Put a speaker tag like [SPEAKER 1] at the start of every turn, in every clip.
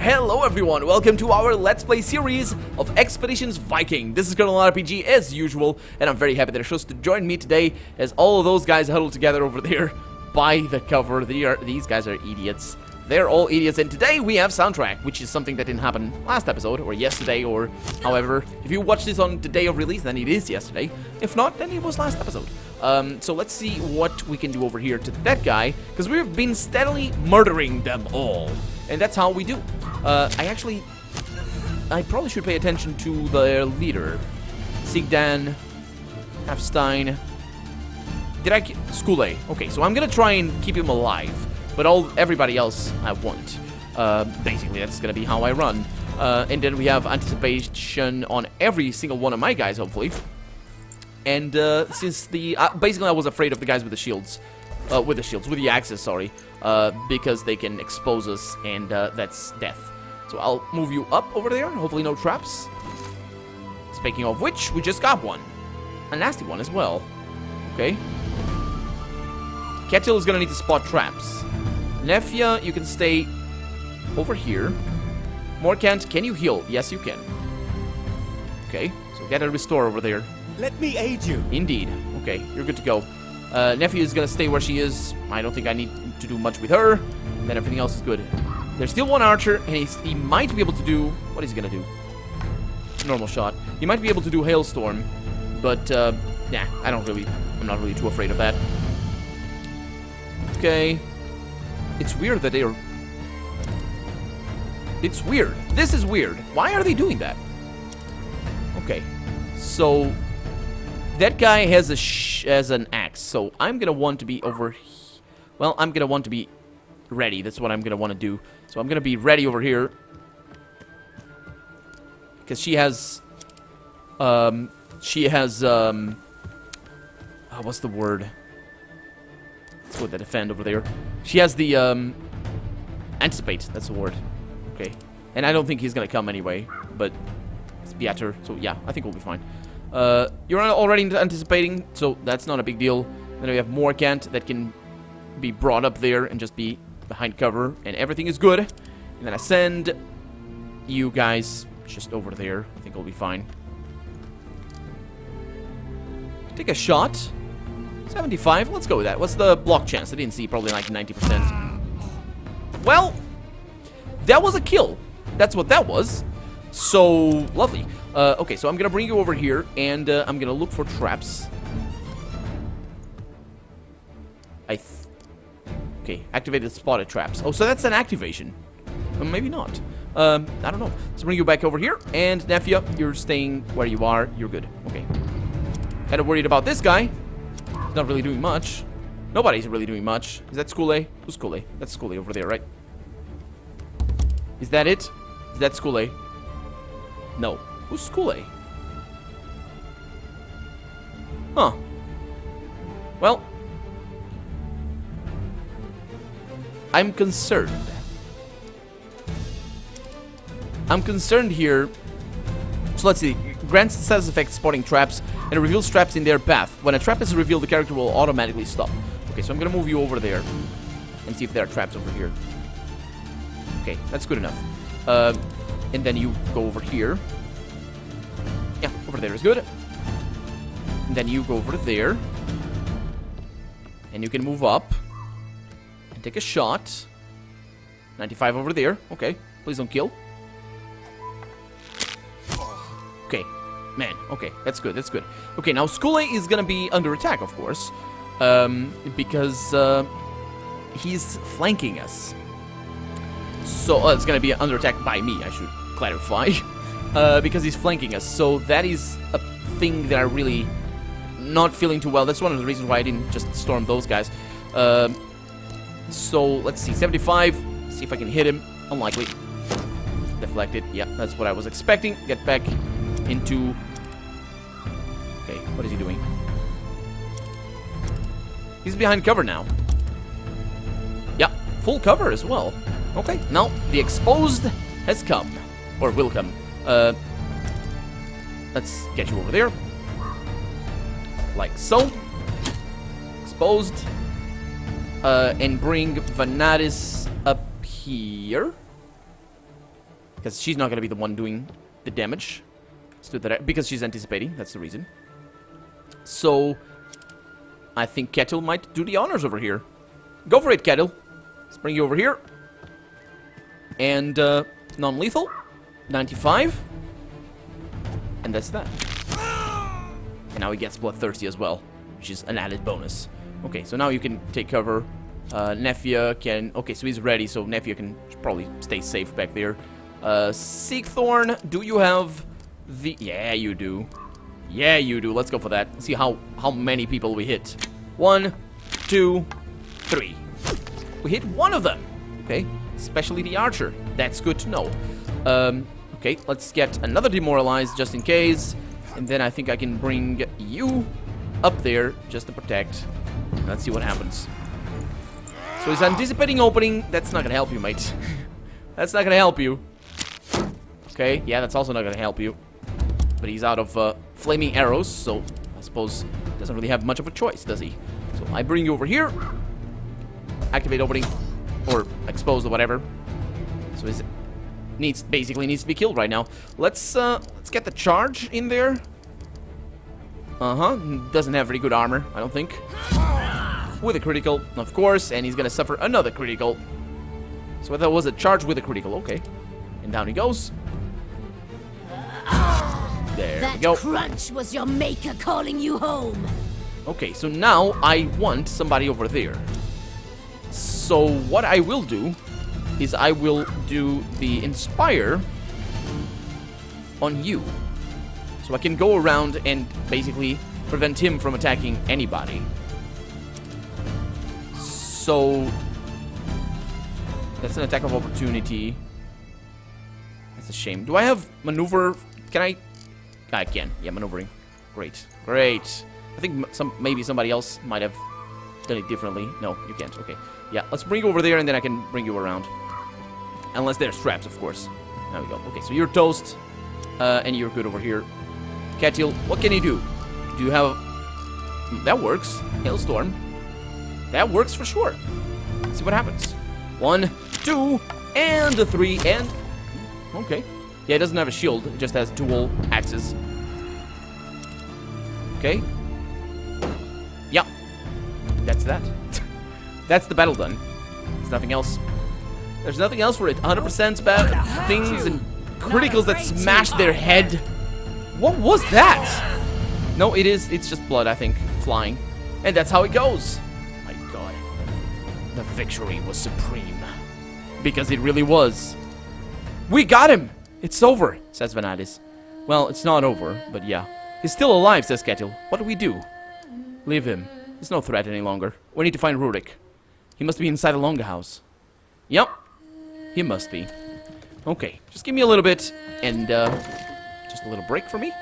[SPEAKER 1] Hello everyone, welcome to our Let's Play series of Expeditions Viking. This is Colonel RPG as usual, and I'm very happy that you're chose to join me today as all of those guys huddled together over there by the cover. These guys are idiots. They're all idiots, and today we have soundtrack, which is something that didn't happen last episode, or yesterday, or however. If you watch this on the day of release, then it is yesterday. If not, then it was last episode. So let's see what we can do over here to that guy, because we've been steadily murdering them all. And that's how we do. I probably should pay attention to their leader. Sigdan, Hafstein. Skule. Okay, so I'm gonna try and keep him alive. But everybody else I won't. Basically, that's gonna be how I run. And then we have anticipation on every single one of my guys, hopefully. And since basically I was afraid of the guys with the shields. With the axes, sorry. Because they can expose us, and that's death. So I'll move you up over there. Hopefully no traps. Speaking of which, we just got one. A nasty one as well. Okay. Ketil is gonna need to spot traps. Nefia, you can stay over here. Morkant, can you heal? Yes, you can. Okay, so get a restore over there.
[SPEAKER 2] Let me aid you.
[SPEAKER 1] Indeed. Okay, you're good to go. Nefia is gonna stay where she is. I don't think I need to do much with her. Then everything else is good. There's still one archer, and he might be able to do... What is he gonna do? Normal shot. He might be able to do Hailstorm, but, nah, I'm not really too afraid of that. Okay. It's weird that they are... It's weird. This is weird. Why are they doing that? Okay. So... That guy has an axe, so I'm gonna want to be over... Well, I'm gonna want to be ready. That's what I'm gonna want to do. So I'm gonna be ready over here. Because she has... what's the word? Let's go with the defend over there. She has the, anticipate. That's the word. Okay. And I don't think he's gonna come anyway, but it's Beater, so yeah, I think we'll be fine. You're already anticipating, so that's not a big deal. Then we have Morkant that can be brought up there and just be behind cover, and everything is good. And then I send you guys just over there. I think we'll be fine. Take a shot. 75, let's go with that. What's the block chance? I didn't see, probably like 90%. Well, that was a kill. That's what that was. So, lovely. Okay, so I'm gonna bring you over here, and I'm gonna look for traps. Okay, activated spotted traps. Oh, so that's an activation. Maybe not. I don't know. Let's bring you back over here, and Nefia, you're staying where you are. You're good. Okay. Kind of worried about this guy. He's not really doing much. Nobody's really doing much. Is that Skule? Who's Skule? That's Skule over there, right? Is that it? Is that Skule? No. Who's Skule? Huh. Well. I'm concerned. I'm concerned here. So let's see. Grants status effect spotting traps and reveals traps in their path. When a trap is revealed, the character will automatically stop. Okay, so I'm gonna move you over there and see if there are traps over here. Okay, that's good enough. And then you go over here. Yeah, over there is good. And then you go over there. And you can move up. And take a shot. 95 over there. Okay, please don't kill. Okay, man, okay, that's good, that's good. Okay, now Skule is gonna be under attack, of course. Because he's flanking us. So, it's gonna be under attack by me, I should clarify. Because he's flanking us. So that is a thing that I really not feeling too well. That's one of the reasons why I didn't just storm those guys. So let's see, 75. See if I can hit him. Unlikely. Deflected. Yeah, that's what I was expecting. Get back into... Okay, what is he doing? He's behind cover now. Yeah, full cover as well. Okay, now the exposed has come. Or will come. Let's get you over there. Like so. Exposed. And bring Vanadis up here. Because she's not going to be the one doing the damage. Let's do that. Because she's anticipating. That's the reason. So, I think Kettle might do the honors over here. Go for it, Kettle. Let's bring you over here. And, non-lethal. 95. And that's that. And now he gets bloodthirsty as well, which is an added bonus. Okay, so now you can take cover. Nefia can... Okay, so he's ready, so Nefia can probably stay safe back there. Seekthorn, do you have the... Yeah, you do. Yeah, you do. Let's go for that. Let's see how many people we hit. 1, 2, 3. We hit one of them. Okay, especially the archer. That's good to know. Okay, let's get another demoralized just in case. And then I think I can bring you up there just to protect. Let's see what happens. So he's anticipating opening. That's not gonna help you, mate. That's not gonna help you. Okay, yeah, that's also not gonna help you. But he's out of flaming arrows, so I suppose he doesn't really have much of a choice, does he? So I bring you over here. Activate opening. Or exposed or whatever. So he's... basically needs to be killed right now. Let's get the charge in there. Doesn't have very good armor, I don't think. With a critical, of course, and he's gonna suffer another critical. So that was a charge with a critical, okay. And down he goes. There we go.
[SPEAKER 2] That crunch was your maker calling you home.
[SPEAKER 1] Okay, so now I want somebody over there. So what I will do is I will do the Inspire on you. So I can go around and basically prevent him from attacking anybody. So that's an attack of opportunity. That's a shame. Do I have maneuver? Can I? I can. Yeah, maneuvering. Great. Great. I think maybe somebody else might have done it differently. No, you can't. Okay. Yeah, let's bring you over there and then I can bring you around. Unless there's traps, of course. There we go. Okay, so you're toast. And you're good over here. Catil, what can you do? Do you have... That works. Hailstorm. That works for sure. Let's see what happens. 1, 2, and a 3, and... Okay. Yeah, it doesn't have a shield. It just has dual axes. Okay. Yeah. That's that. That's the battle done. There's nothing else. There's nothing else for it. 100% bad things and criticals that smash their head. What was that? No, it's just blood, I think, flying. And that's how it goes. My god. The victory was supreme. Because it really was. We got him! It's over, says Vanadis. Well, it's not over, but yeah. He's still alive, says Ketil. What do we do? Leave him. He's no threat any longer. We need to find Rurik. He must be inside the Longhouse. Yep. He must be. Okay, just give me a little bit, and, just a little break for me.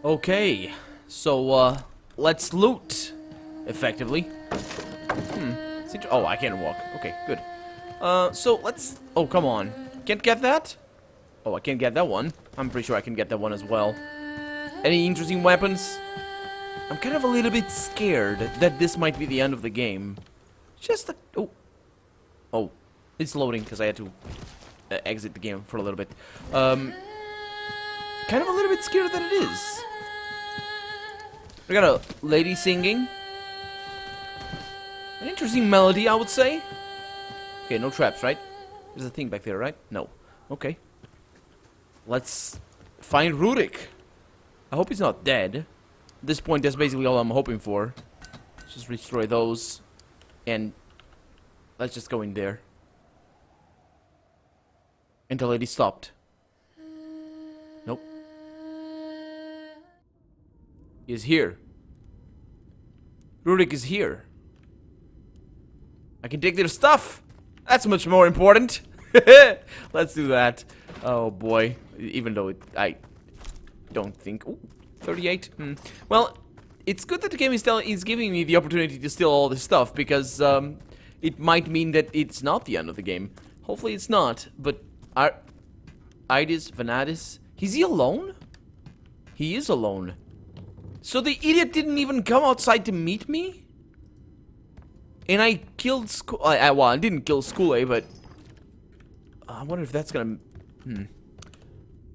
[SPEAKER 1] Okay, so, let's loot, effectively. Oh, I can't walk. Okay, good. So, let's... Oh, come on. Can't get that? Oh, I can't get that one. I'm pretty sure I can get that one as well. Any interesting weapons? I'm kind of a little bit scared that this might be the end of the game. Just a... Oh. Oh. It's loading because I had to exit the game for a little bit. Kind of a little bit scared that it is. We got a lady singing. An interesting melody, I would say. Okay, no traps, right? There's a thing back there, right? No. Okay. Let's find Rurik. I hope he's not dead. At this point, that's basically all I'm hoping for. Let's just destroy those. And let's just go in there. And the lady stopped. Nope. He is here. Rurik is here. I can take their stuff. That's much more important. Let's do that. Oh boy. Even though I don't think... Ooh, 38. Well, it's good that the game is giving me the opportunity to steal all this stuff, because it might mean that it's not the end of the game. Hopefully it's not, but... Idis, Vanadis... Is he alone? He is alone. So the idiot didn't even come outside to meet me? And I killed well, I didn't kill Skule, but I wonder if that's gonna...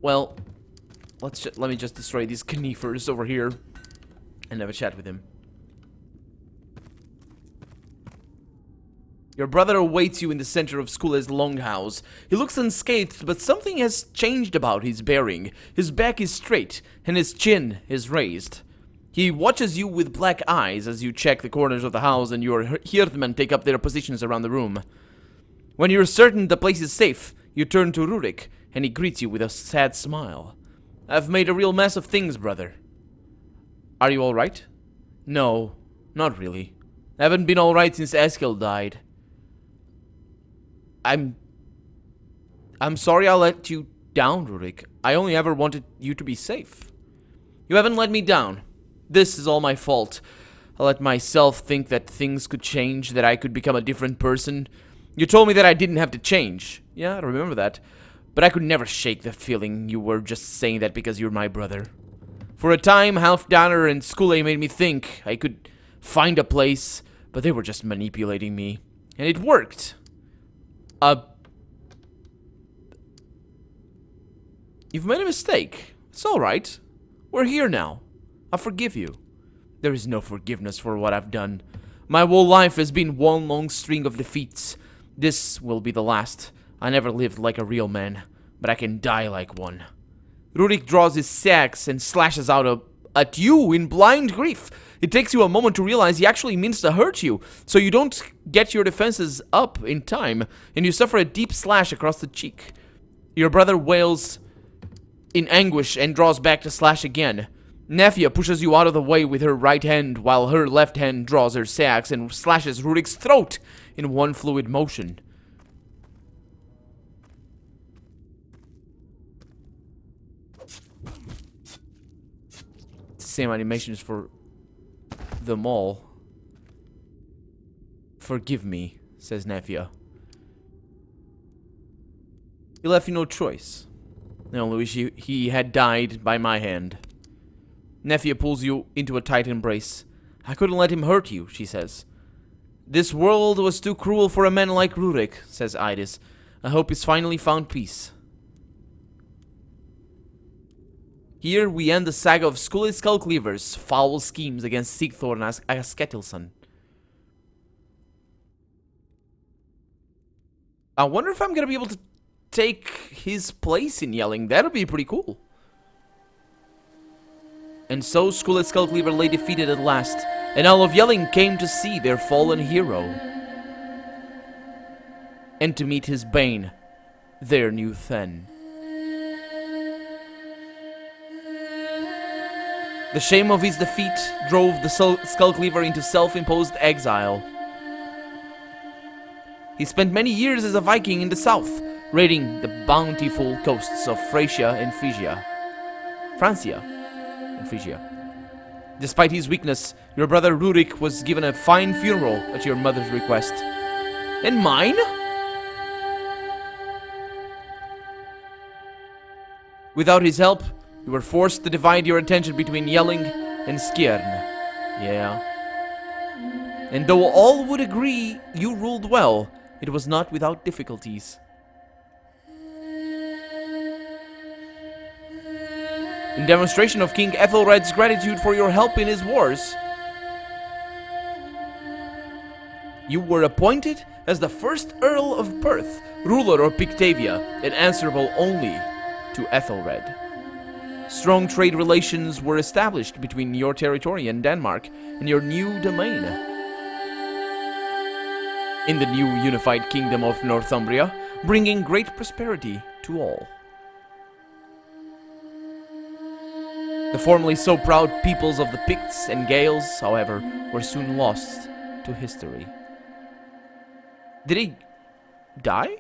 [SPEAKER 1] Well, let me just destroy these Knifers over here and have a chat with him. Your brother awaits you in the center of Skule's longhouse. He looks unscathed, but something has changed about his bearing. His back is straight, and his chin is raised. He watches you with black eyes as you check the corners of the house and your herdmen take up their positions around the room. When you're certain the place is safe, you turn to Rurik, and he greets you with a sad smile. I've made a real mess of things, brother. Are you alright? No, not really. I haven't been alright since Eskil died. I'm sorry I let you down, Rurik. I only ever wanted you to be safe. You haven't let me down. This is all my fault. I let myself think that things could change, that I could become a different person. You told me that I didn't have to change. Yeah, I remember that. But I could never shake the feeling you were just saying that because you're my brother. For a time, Halfdanner and Skule made me think I could find a place, but they were just manipulating me. And it worked. You've made a mistake. It's alright. We're here now. I forgive you. There is no forgiveness for what I've done. My whole life has been one long string of defeats. This will be the last. I never lived like a real man, but I can die like one. Rurik draws his axe and slashes out at you in blind grief. It takes you a moment to realize he actually means to hurt you, so you don't get your defenses up in time, and you suffer a deep slash across the cheek. Your brother wails in anguish and draws back to slash again. Nefia pushes you out of the way with her right hand, while her left hand draws her axe and slashes Rurik's throat in one fluid motion. It's the same animations for them all. Forgive me, says Nefia. He left you no choice. I only wish he had died by my hand. Nefia pulls you into a tight embrace. I couldn't let him hurt you, she says. This world was too cruel for a man like Rurik, says Idis. I hope he's finally found peace. Here we end the saga of Skule Skullcleaver's foul schemes against Sigthor and Asketilson. I wonder if I'm gonna be able to take his place in Yelling. That'll be pretty cool. And so Skule Skullcleaver lay defeated at last, and all of Yelling came to see their fallen hero. And to meet his bane, their new Then. The shame of his defeat drove the Skullcleaver into self-imposed exile. He spent many years as a Viking in the south, raiding the bountiful coasts of Francia and Phrygia. Despite his weakness, your brother Rurik was given a fine funeral at your mother's request. And mine? Without his help, you were forced to divide your attention between Yelling and Skjern. Yeah. And though all would agree you ruled well, it was not without difficulties. In demonstration of King Ethelred's gratitude for your help in his wars, you were appointed as the first Earl of Perth, ruler of Pictavia, and answerable only to Ethelred. Strong trade relations were established between your territory and Denmark and your new domain. In the new unified kingdom of Northumbria, bringing great prosperity to all. The formerly so proud peoples of the Picts and Gaels, however, were soon lost to history. Did he die?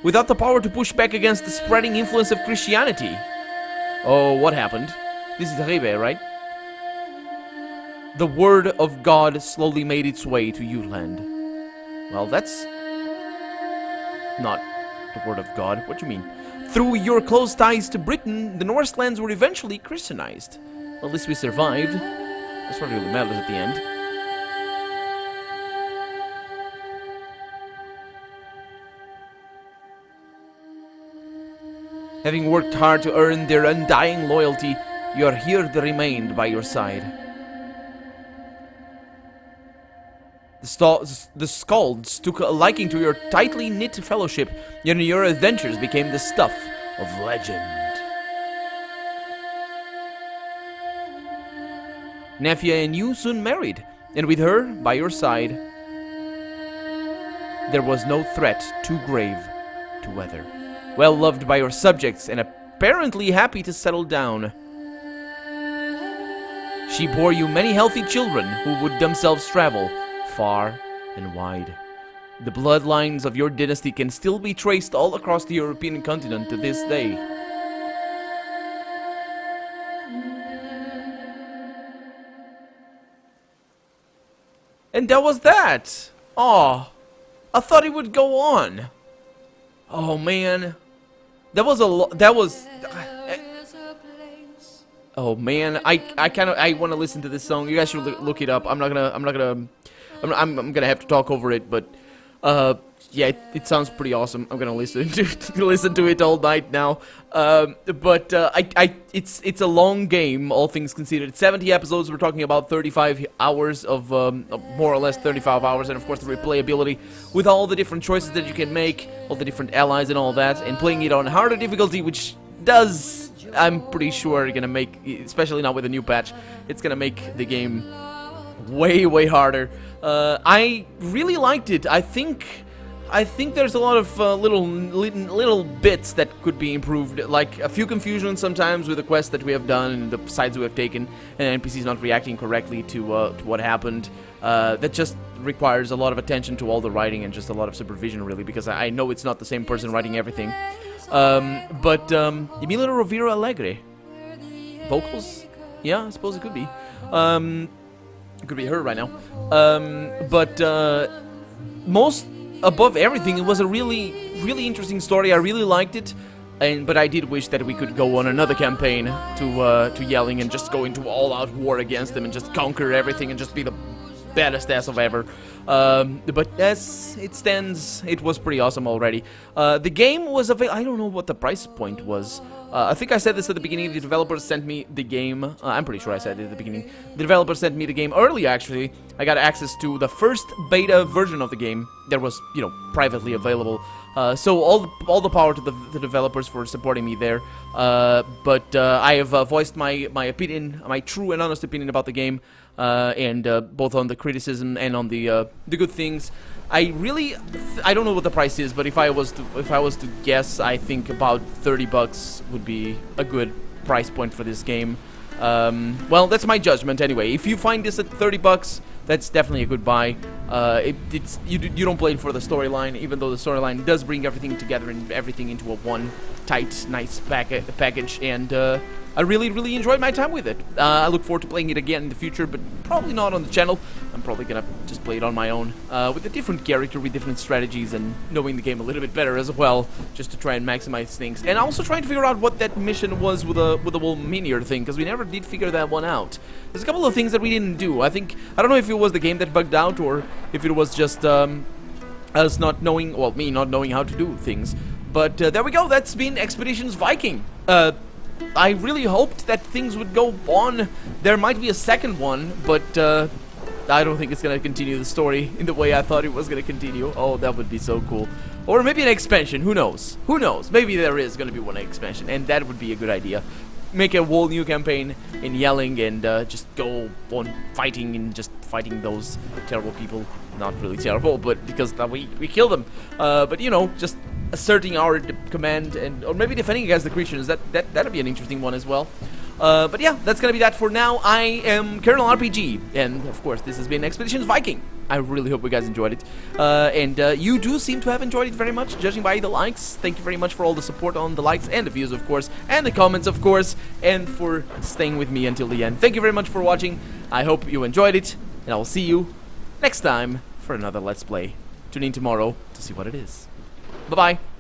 [SPEAKER 1] Without the power to push back against the spreading influence of Christianity. Oh, what happened? This is Rebe, right? The word of God slowly made its way to Jutland. Well, that's not the word of God. What do you mean? Through your close ties to Britain, the Norselands were eventually Christianized. Well, at least we survived. That's what really matters at the end. Having worked hard to earn their undying loyalty, you are here to remain by your side. The Skalds took a liking to your tightly knit fellowship, and your adventures became the stuff of legend. Nefia and you soon married, and with her by your side, there was no threat too grave to weather. Well loved by your subjects and apparently happy to settle down. She bore you many healthy children who would themselves travel far and wide. The bloodlines of your dynasty can still be traced all across the European continent to this day. And that was that! Aw, I thought it would go on. Oh man, that was oh man, I want to listen to this song. You guys should look it up. I'm gonna have to talk over it, but yeah, it sounds pretty awesome. I'm gonna listen to it all night now. But it's a long game, all things considered. 70 episodes. We're talking about 35 hours of more or less 35 hours, and of course the replayability with all the different choices that you can make, all the different allies and all that, and playing it on harder difficulty, which does, I'm pretty sure, gonna make, especially now with the new patch, it's gonna make the game way harder. I really liked it. I think there's a lot of little bits that could be improved, like a few confusions sometimes with the quests that we have done and the sides we have taken, and NPCs not reacting correctly to what happened. That just requires a lot of attention to all the writing and just a lot of supervision, really, because I know it's not the same person writing everything. But Emilia Rovira Alegre, vocals? Yeah, I suppose it could be. It could be her right now. But most above everything, it was a really interesting story. I really liked it, but I did wish that we could go on another campaign to Yelling and just go into all-out war against them and just conquer everything and just be the baddest ass of ever. But as it stands, it was pretty awesome already. The game was available. I don't know what the price point was. I think I said this at the beginning. The developers sent me the game. I'm pretty sure I said it at the beginning. The developers sent me the game early, actually. I got access to the first beta version of the game that was, you know, privately available. So all the power to the developers for supporting me there. But I have voiced my opinion, my true and honest opinion about the game, and both on the criticism and on the good things. I don't know what the price is, but if I was to guess, I think about $30 would be a good price point for this game. Well, that's my judgment anyway. If you find this at $30, that's definitely a good buy. You don't play it for the storyline, even though the storyline does bring everything together and everything into a one tight, nice package, and I really enjoyed my time with it. I look forward to playing it again in the future, but probably not on the channel. I'm probably gonna just play it on my own, with a different character, with different strategies, and knowing the game a little bit better as well, just to try and maximize things. And also trying to figure out what that mission was with the whole Minier thing, because we never did figure that one out. There's a couple of things that we didn't do. I don't know if it was the game that bugged out, or if it was just us not knowing, well, me not knowing how to do things. But there we go. That's been Expeditions Viking. I really hoped that things would go on. There might be a second one, but I don't think it's gonna continue the story in the way I thought it was gonna continue. Oh, that would be so cool. Or maybe an expansion, who knows? Who knows? Maybe there is gonna be one expansion, and that would be a good idea. Make a whole new campaign in Yelling and just go on fighting and just fighting those terrible people. Not really terrible, but because we kill them. But you know, just asserting our command, and or maybe defending against the Christians. That'd be an interesting one as well. But yeah, that's gonna be that for now. I am Colonel RPG, and of course this has been Expeditions Viking. I really hope you guys enjoyed it, and you do seem to have enjoyed it very much, judging by the likes. Thank you very much for all the support on the likes and the views, of course, and the comments, of course, and for staying with me until the end. Thank you very much for watching. I hope you enjoyed it, and I will see you next time for another Let's Play. Tune in tomorrow to see what it is. Bye-bye.